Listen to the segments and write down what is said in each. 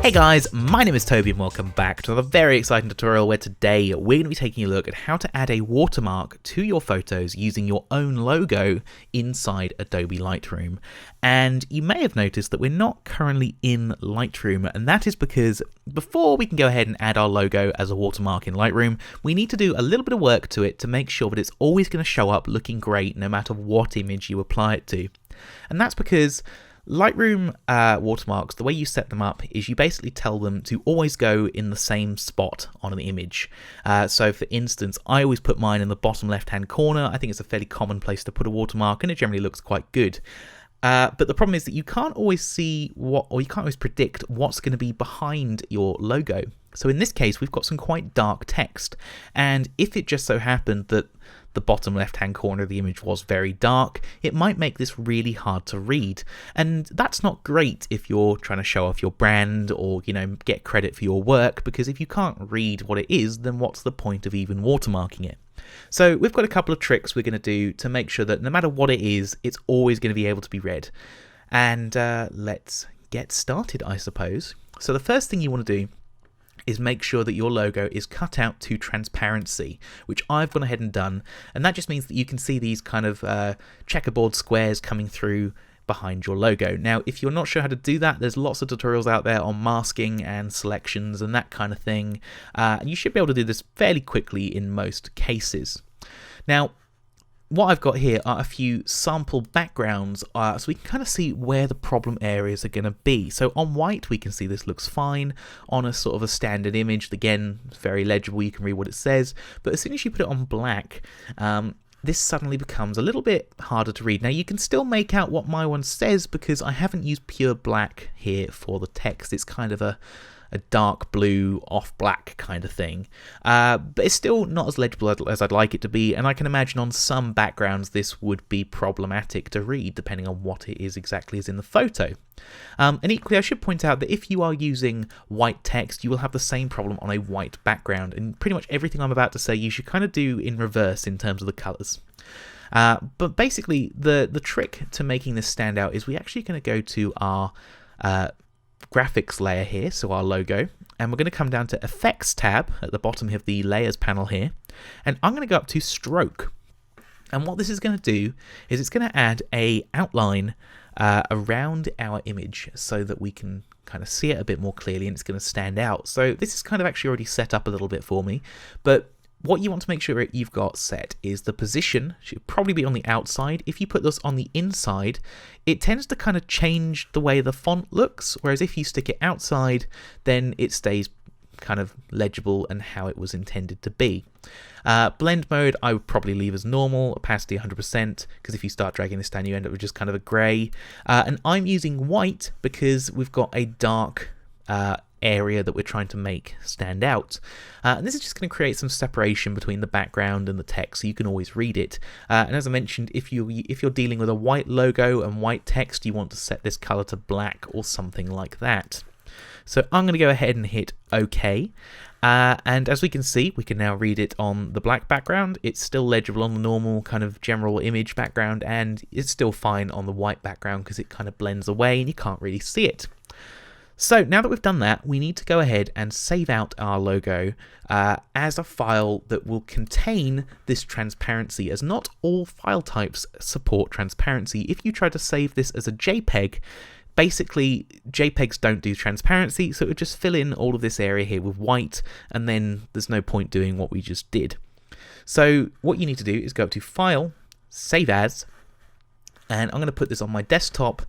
Hey guys, my name is Toby and welcome back to another very exciting tutorial where today we're going to be taking a look at how to add a watermark to your photos using your own logo inside Adobe Lightroom. And you may have noticed that we're not currently in Lightroom, and that is because before we can go ahead and add our logo as a watermark in Lightroom, we need to do a little bit of work to it to make sure that it's always going to show up looking great no matter what image you apply it to. And that's because Lightroom watermarks, the way you set them up is you basically tell them to always go in the same spot on an image. So for instance, I always put mine in the bottom left hand corner. I think it's a fairly common place to put a watermark and it generally looks quite good. But the problem is that you can't always see you can't always predict what's going to be behind your logo. So in this case, we've got some quite dark text, and if it just so happened that the bottom left-hand corner of the image was very dark, it might make this really hard to read. And that's not great if you're trying to show off your brand or, get credit for your work, because if you can't read what it is, then what's the point of even watermarking it? So we've got a couple of tricks we're going to do to make sure that no matter what it is, it's always going to be able to be read. And let's get started, I suppose. So the first thing you want to do is make sure that your logo is cut out to transparency, which I've gone ahead and done. And that just means that you can see these kind of checkerboard squares coming through behind your logo. Now, if you're not sure how to do that, there's lots of tutorials out there on masking and selections and that kind of thing. And you should be able to do this fairly quickly in most cases. Now, what I've got here are a few sample backgrounds so we can kind of see where the problem areas are going to be. So on white, we can see this looks fine. On a sort of a standard image, again, it's very legible, you can read what it says. But as soon as you put it on black, this suddenly becomes a little bit harder to read. Now you can still make out what my one says because I haven't used pure black here for the text. It's kind of a dark blue off black kind of thing, but it's still not as legible as I'd like it to be, and I can imagine on some backgrounds this would be problematic to read depending on what it is exactly as in the photo. And equally, I should point out that if you are using white text, you will have the same problem on a white background, and pretty much everything I'm about to say you should kind of do in reverse in terms of the colours. But basically the trick to making this stand out is we're actually going to go to our graphics layer here, so our logo, and we're going to come down to Effects tab at the bottom of the Layers panel here, and I'm going to go up to Stroke. And what this is going to do is it's going to add a outline around our image so that we can kind of see it a bit more clearly and it's going to stand out. So this is kind of actually already set up a little bit for me, but what you want to make sure you've got set is the position should probably be on the outside. If you put this on the inside, it tends to kind of change the way the font looks, whereas if you stick it outside, then it stays kind of legible and how it was intended to be. Blend mode I would probably leave as normal, opacity 100%, because if you start dragging this down you end up with just kind of a grey. And I'm using white because we've got a dark area that we're trying to make stand out, and this is just going to create some separation between the background and the text so you can always read it. And as I mentioned, if you're dealing with a white logo and white text, you want to set this color to black or something like that. So I'm going to go ahead and hit OK, and as we can see, we can now read it on the black background. It's still legible on the normal kind of general image background, and it's still fine on the white background because it kind of blends away and you can't really see it. So now that we've done that, we need to go ahead and save out our logo as a file that will contain this transparency, as not all file types support transparency. If you try to save this as a JPEG, basically JPEGs don't do transparency, so it would just fill in all of this area here with white, and then there's no point doing what we just did. So what you need to do is go up to File, Save As, and I'm going to put this on my desktop,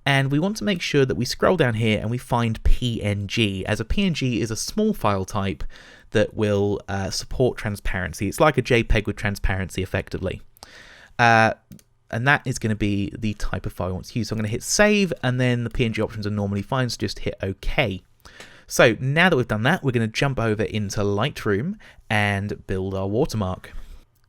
and we want to make sure that we scroll down here and we find PNG, as a PNG is a small file type that will support transparency. It's like a JPEG with transparency effectively. And that is going to be the type of file I want to use. So I'm going to hit save, and then the PNG options are normally fine, so just hit OK. So now that we've done that, we're going to jump over into Lightroom and build our watermark.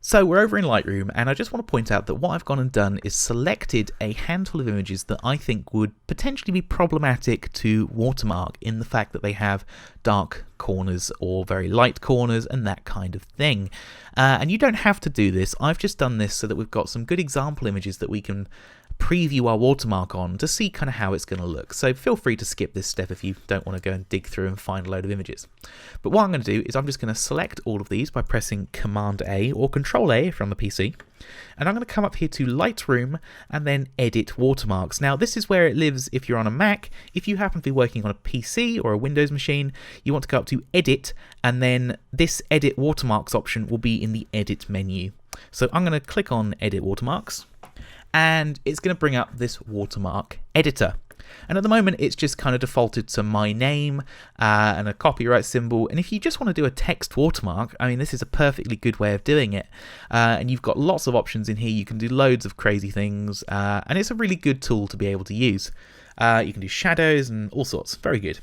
So we're over in Lightroom, and I just want to point out that what I've gone and done is selected a handful of images that I think would potentially be problematic to watermark, in the fact that they have dark corners or very light corners and that kind of thing. And you don't have to do this. I've just done this so that we've got some good example images that we can preview our watermark on to see kind of how it's going to look. So feel free to skip this step if you don't want to go and dig through and find a load of images. But what I'm going to do is I'm just going to select all of these by pressing Command A or Control A from the PC. And I'm going to come up here to Lightroom and then Edit Watermarks. Now this is where it lives if you're on a Mac. If you happen to be working on a PC or a Windows machine, you want to go up to Edit, and then this Edit Watermarks option will be in the Edit menu. So I'm going to click on Edit Watermarks, and it's going to bring up this watermark editor. And at the moment it's just kind of defaulted to my name and a copyright symbol. And if you just want to do a text watermark, I mean, this is a perfectly good way of doing it. And you've got lots of options in here. You can do loads of crazy things, and it's a really good tool to be able to use. You can do shadows and all sorts. Very good.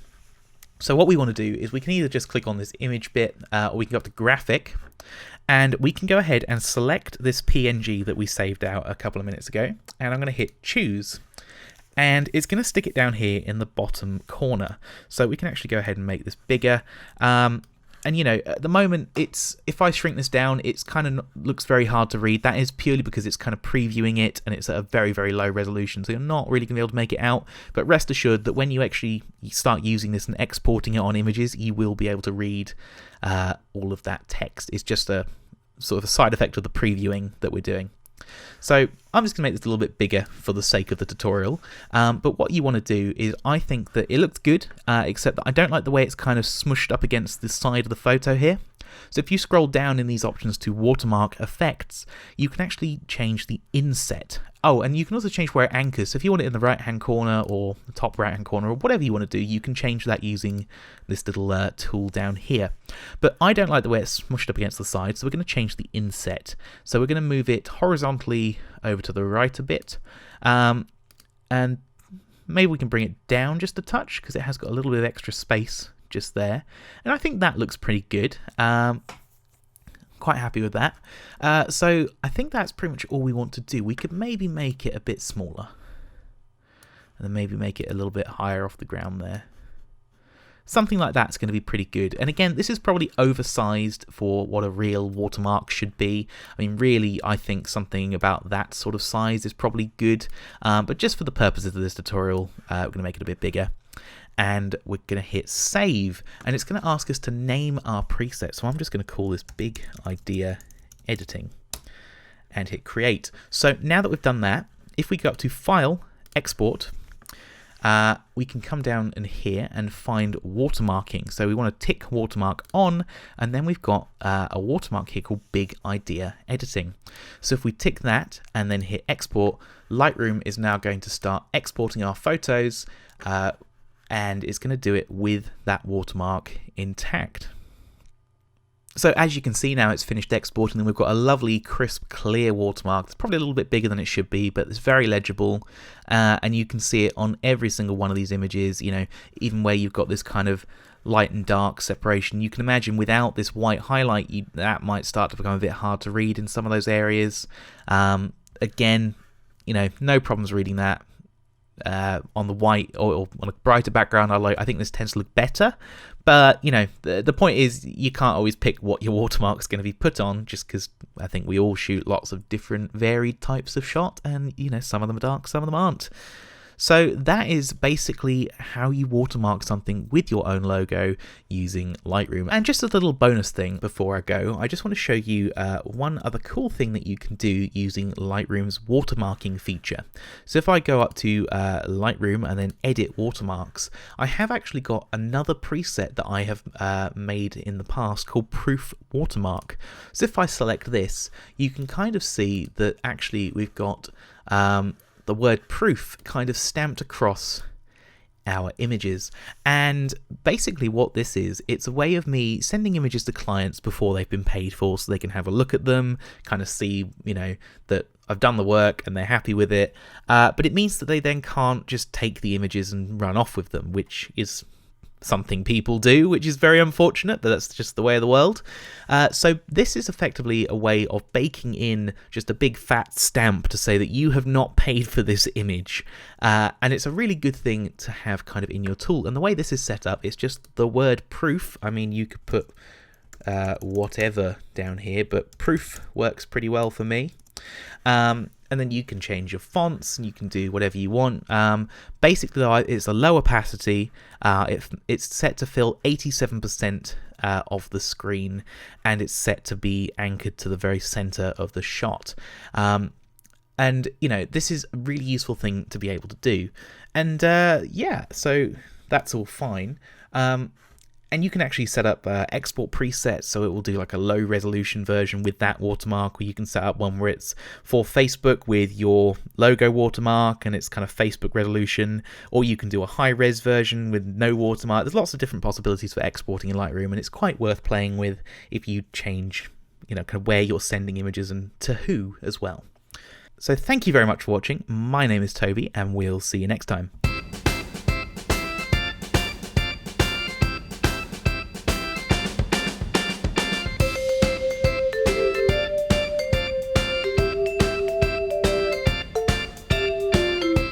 So what we want to do is we can either just click on this image bit, or we can go up to graphic, and we can go ahead and select this PNG that we saved out a couple of minutes ago, and I'm going to hit choose, and it's going to stick it down here in the bottom corner. So we can actually go ahead and make this bigger. And you know, at the moment, if I shrink this down, it's kind of looks very hard to read. That is purely because it's kind of previewing it, and it's at a very, very low resolution, so you're not really going to be able to make it out. But rest assured that when you actually start using this and exporting it on images, you will be able to read all of that text. It's just a sort of a side effect of the previewing that we're doing. So I'm just going to make this a little bit bigger for the sake of the tutorial, but what you want to do is, I think that it looks good, except that I don't like the way it's kind of smushed up against the side of the photo here. So if you scroll down in these options to watermark effects, you can actually change the inset. Oh, and you can also change where it anchors. So if you want it in the right hand corner or the top right hand corner or whatever you want to do, you can change that using this little tool down here. But I don't like the way it's smushed up against the side, so we're going to change the inset. So we're going to move it horizontally over to the right a bit, and maybe we can bring it down just a touch because it has got a little bit of extra space just there, and I think that looks pretty good. Quite happy with that. So I think that's pretty much all we want to do. We could maybe make it a bit smaller, and then maybe make it a little bit higher off the ground there. Something like that's going to be pretty good. And again, this is probably oversized for what a real watermark should be. I mean, really, I think something about that sort of size is probably good. But just for the purposes of this tutorial, we're going to make it a bit bigger. And we're going to hit save, and it's going to ask us to name our preset. So I'm just going to call this Big Idea Editing and hit create. So now that we've done that, if we go up to File, Export, we can come down in here and find watermarking. So we want to tick watermark on, and then we've got a watermark here called Big Idea Editing. So if we tick that and then hit export, Lightroom is now going to start exporting our photos, and it's going to do it with that watermark intact. So as you can see now, it's finished exporting, and we've got a lovely, crisp, clear watermark. It's probably a little bit bigger than it should be, but it's very legible, and you can see it on every single one of these images. You know, even where you've got this kind of light and dark separation, you can imagine without this white highlight, that might start to become a bit hard to read in some of those areas. Again, you know, no problems reading that. On the white or on a brighter background, I think this tends to look better, but you know, the point is you can't always pick what your watermark is going to be put on, just because I think we all shoot lots of different varied types of shot, and you know, some of them are dark, some of them aren't. So that is basically how you watermark something with your own logo using Lightroom. And just a little bonus thing before I go, I just want to show you one other cool thing that you can do using Lightroom's watermarking feature. So if I go up to Lightroom and then edit watermarks, I have actually got another preset that I have made in the past called Proof Watermark. So if I select this, you can kind of see that actually we've got the word proof kind of stamped across our images. And basically what this is, it's a way of me sending images to clients before they've been paid for, so they can have a look at them, kind of see, you know, that I've done the work and they're happy with it. But it means that they then can't just take the images and run off with them, which is something people do, which is very unfortunate, but that's just the way of the world. So this is effectively a way of baking in just a big fat stamp to say that you have not paid for this image, and it's a really good thing to have kind of in your tool. And the way this is set up is just the word proof. I mean, you could put whatever down here, but proof works pretty well for me. and then you can change your fonts and you can do whatever you want. Basically, it's a low opacity. It's set to fill 87% of the screen, and it's set to be anchored to the very center of the shot. And this is a really useful thing to be able to do. And so that's all fine. And you can actually set up export presets, so it will do like a low resolution version with that watermark, or you can set up one where it's for Facebook with your logo watermark and it's kind of Facebook resolution, or you can do a high res version with no watermark. There's lots of different possibilities for exporting in Lightroom, and it's quite worth playing with if you change, kind of where you're sending images and to who as well. So thank you very much for watching. My name is Toby, and we'll see you next time.